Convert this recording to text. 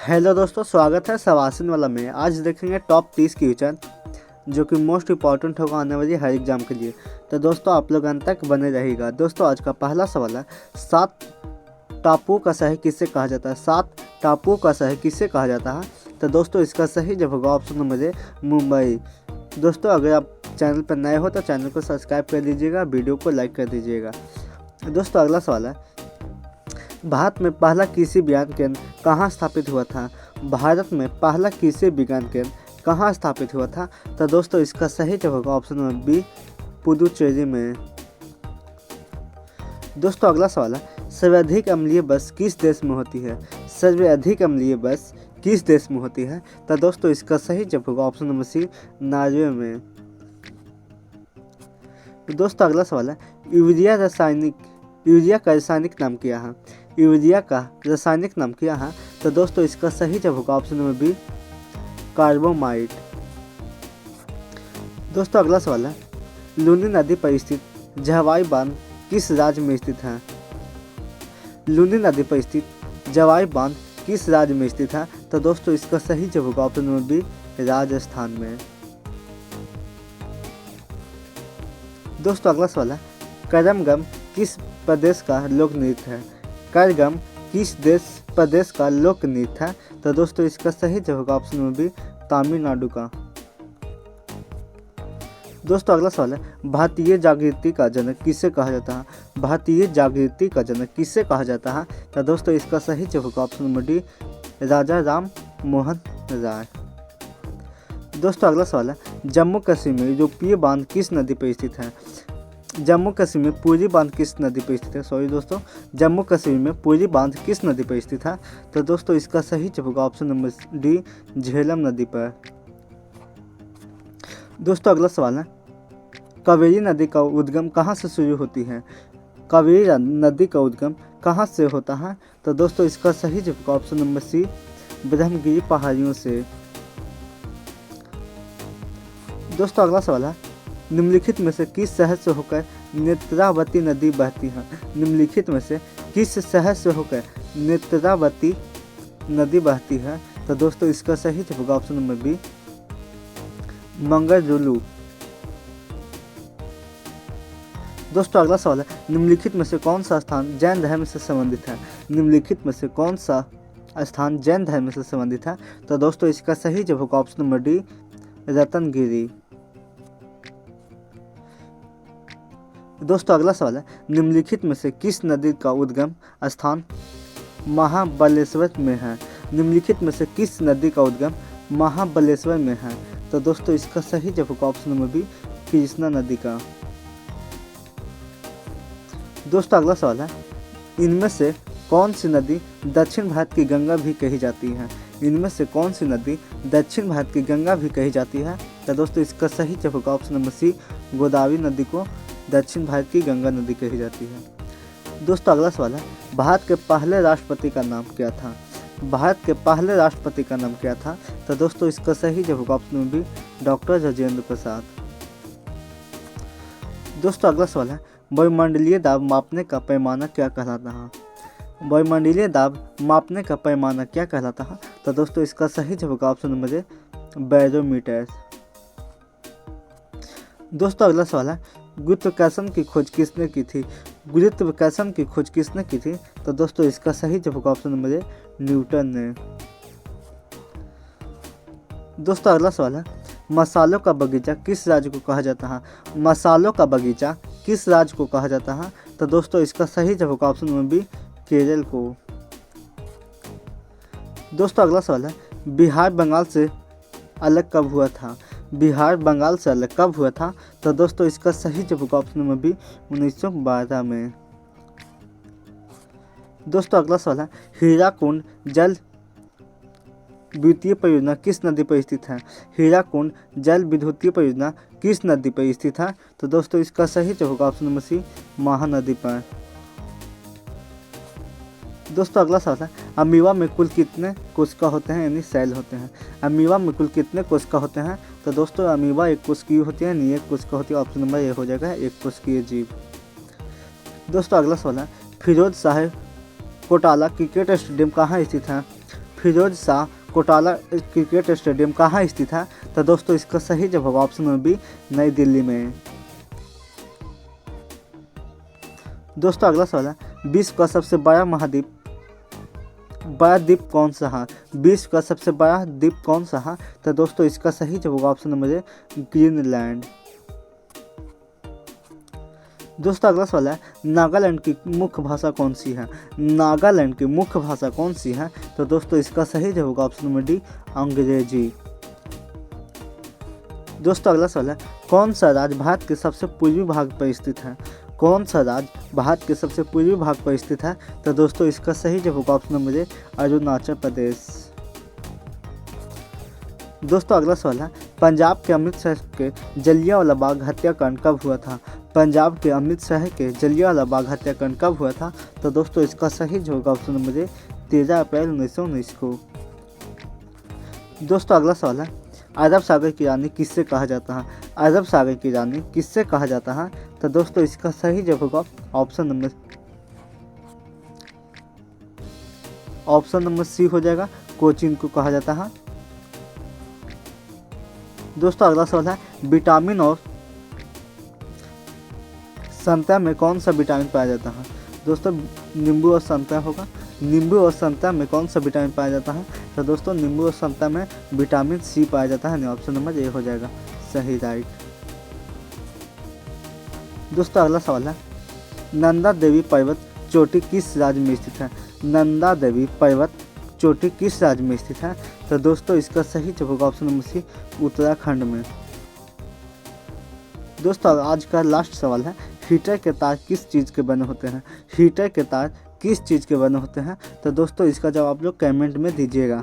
Hello दोस्तों, स्वागत है सवासन वाला में। आज देखेंगे टॉप 30 क्वेश्चन जो कि मोस्ट इम्पॉर्टेंट होगा आने वाली हर एग्जाम के लिए। तो दोस्तों आप लोग अंत तक बने रहेगा। दोस्तों आज का पहला सवाल है, 7 टापुओं का शहर किसे कहा जाता है? 7 टापुओं का शहर किसे कहा जाता है? तो दोस्तों इसका सही जवाब होगा ऑप्शन नंबर ए, मुंबई। दोस्तों अगर आप चैनल पर नए हो तो चैनल को सब्सक्राइब कर दीजिएगा, वीडियो को लाइक कर दीजिएगा। दोस्तों अगला सवाल है, भारत में पहला कृषि विज्ञान केंद्र कहाँ स्थापित हुआ था? भारत में पहला कृषि विज्ञान केंद्र कहाँ स्थापित हुआ था? तो दोस्तों इसका सही जवाब होगा ऑप्शन नंबर बी, पुदुचेरी में। दोस्तों अगला सवाल है, सर्वाधिक अम्लीय बस किस देश में होती है? सर्वाधिक अम्लीय बस किस देश में होती है? तो दोस्तों इसका सही जवाब होगा ऑप्शन नंबर सी, नॉर्वे में। दोस्तों अगला सवाल है, यूरिया का रासायनिक नाम क्या है? यूरिया का रासायनिक नाम क्या है? तो दोस्तों इसका सही जवाब होगा ऑप्शन नंबर बी, कार्बोमाइड। दोस्तों अगला सवाल है, लूनी नदी पर स्थित जवाई बांध किस राज्य में स्थित है? लूनी नदी पर स्थित जवाई बांध किस राज्य में स्थित है? तो दोस्तों इसका सही जवाब होगा ऑप्शन नंबर बी, राजस्थान में। दोस्तों अगला सवाल है, करमगम किस प्रदेश का लोक नृत्य है? करगम किस प्रदेश का लोक नृत्य है? तो दोस्तों इसका सही जवाब होगा ऑप्शन नंबर बी, तमिलनाडु का। दोस्तों अगला सवाल है, भारतीय जागृति का जनक किसे कहा जाता है? भारतीय जागृति का जनक किसे कहा जाता है? तो दोस्तों इसका सही जवाब होगा ऑप्शन नंबर डी, राजा राम मोहन राय। दोस्तों अगला सवाल है, जम्मू कश्मीर में यूरोपीय बांध किस नदी पर स्थित है? जम्मू कश्मीर में पूरी बांध किस नदी पर स्थित है? दोस्तों जम्मू कश्मीर में पूरी बांध किस नदी पर स्थित है? तो दोस्तों इसका सही जवाब होगा ऑप्शन नंबर डी, झेलम नदी पर। दोस्तों अगला सवाल है, कावेरी नदी का उद्गम कहाँ से शुरू होती है? कावेरी नदी का उद्गम कहाँ से होता है? तो दोस्तों इसका सही जवाब होगा ऑप्शन नंबर सी, ब्रह्मगिरी पहाड़ियों से। दोस्तों अगला सवाल है, निम्नलिखित में से किस शहर से होकर नेत्रावती नदी बहती है? निम्नलिखित में से किस शहर से होकर नेत्रावती नदी बहती है? तो दोस्तों इसका सही जवाब होगा ऑप्शन नंबर बी, मंगलुरु। दोस्तों अगला सवाल है, निम्नलिखित में से कौन सा स्थान जैन धर्म से संबंधित है? निम्नलिखित में से कौन सा स्थान जैन धर्म से संबंधित है? तो दोस्तों इसका सही जवाब होगा ऑप्शन नंबर डी, रत्नगिरी। दोस्तों अगला सवाल है, निम्नलिखित में से किस नदी का उद्गम स्थान महाबलेश्वर में है? निम्नलिखित में से किस नदी का उद्गम महाबलेश्वर में है? तो दोस्तों इसका सही जवाब होगा ऑप्शन नंबर बी, कृष्णा नदी का। दोस्तों अगला सवाल है, इनमें से कौन सी नदी दक्षिण भारत की गंगा भी कही जाती है? इनमें से कौन सी नदी दक्षिण भारत की गंगा भी कही जाती है? तो दोस्तों इसका सही जवाब होगा ऑप्शन नंबर सी, गोदावरी नदी को दक्षिण भारत की गंगा नदी कही जाती है। दोस्तों अगला सवाल है, भारत के पहले राष्ट्रपति का नाम क्या था? भारत के पहले राष्ट्रपति का नाम क्या था? तो दोस्तों इसका सही जवाब होगा option number B, doctor Rajendra Prasad. दोस्तों अगला सवाल है, वायुमंडलीय दाब मापने का पैमाना क्या कहलाता है? वायुमंडलीय दाब मापने का पैमाना क्या कहलाता है? तो दोस्तों इसका सही जवाब होगा ऑप्शन नंबर ए, बैरोमीटर। दोस्तों अगला सवाल है, गुरुत्वाकर्षण की खोज किसने की थी? गुरुत्वाकर्षण की खोज किसने की थी? तो दोस्तों इसका सही जवाब होगा ऑप्शन नंबर ए, न्यूटन ने। दोस्तों अगला सवाल है, मसालों का बगीचा किस राज्य को कहा जाता है? मसालों का बगीचा किस राज्य को कहा जाता है? तो दोस्तों इसका सही जवाब होगा ऑप्शन नंबर बी, केरल को। दोस्तों अगला सवाल है, बिहार बंगाल से अलग कब हुआ था? बिहार बंगाल से अलग कब हुआ था? तो दोस्तों इसका सही जवाब होगा ऑप्शन नंबर बी, 1912 में। दोस्तों अगला सवाल है, हीराकुंड जल विद्युतीय परियोजना किस नदी पर स्थित है? हीराकुंड जल विद्युतीय परियोजना किस नदी पर स्थित है? तो दोस्तों इसका सही जवाब होगा ऑप्शन नंबर सी, महानदी पर। दोस्तों अगला सवाल है, अमीबा में कुल कितने कोशिका होते हैं, यानी सेल होते हैं? अमीबा में कुल कितने कोशिका होते हैं? तो दोस्तों अमीबा एक कोशिकीय होती है, नहीं एक कोशिका होती है। ऑप्शन नंबर ए हो जाएगा, एक कोशिकीय जीव। दोस्तों अगला सवाल है, फिरोज शाह कोटाला क्रिकेट स्टेडियम कहाँ स्थित है? फिरोज शाह कोटाला क्रिकेट स्टेडियम कहाँ स्थित है? तो दोस्तों इसका सही जवाब ऑप्शन नंबर बी नई दिल्ली में है। दोस्तों अगला सवाल है, विश्व का सबसे बड़ा द्वीप कौन सा है? विश्व का सबसे बड़ा द्वीप कौन सा है? तो दोस्तों इसका सही जवाब ऑप्शन नंबर है ग्रीनलैंड। दोस्तों अगला सवाल है, नागालैंड की मुख्य भाषा कौन सी है? नागालैंड की मुख्य भाषा कौन सी है? तो दोस्तों इसका सही जवाब ऑप्शन नंबर डी अंग्रेजी। दोस्तों अगला सवाल है, कौन सा राज्य भारत के सबसे पूर्वी भाग पर स्थित है? कौन सा राज्य भारत के सबसे पूर्वी भाग पर स्थित है? तो दोस्तों इसका सही जवाब ऑप्शन नंबर है अरुणाचल प्रदेश। दोस्तों अगला सवाल है, पंजाब के अमृतसर के जलियांवाला बाग हत्याकांड कब हुआ था? पंजाब के अमृतसर के जलियांवाला बाग हत्याकांड कब हुआ था? तो दोस्तों इसका सही जवाब ऑप्शन नंबर है 13 अप्रैल 1919 को। दोस्तों अगला सवाल है, अरब सागर की रानी किससे कहा जाता है? अरब सागर की रानी किससे कहा जाता है? तो दोस्तों इसका सही जवाब ऑप्शन नंबर सी हो जाएगा, कोचीन को कहा जाता है। दोस्तों अगला सवाल है, विटामिन और संतरा में कौन सा विटामिन पाया जाता है? दोस्तों नींबू और संतरा होगा। नींबू और संतरा में कौन सा विटामिन पाया जाता है? तो दोस्तों नींबू और संतरा में विटामिन सी पाया जाता है। ऑप्शन नंबर ए हो जाएगा सही राइट। दोस्तों अगला सवाल है, नंदा देवी पर्वत चोटी किस राज्य में स्थित है? नंदा देवी पर्वत चोटी किस राज्य में स्थित है? तो दोस्तों इसका सही जवाब ऑप्शन नंबर सी उत्तराखंड में। दोस्तों आज का लास्ट सवाल है, हीटर के तार किस चीज़ के बने होते हैं? हीटर के तार किस चीज़ के बने होते हैं? तो दोस्तों इसका जवाब आप लोग कमेंट में दीजिएगा।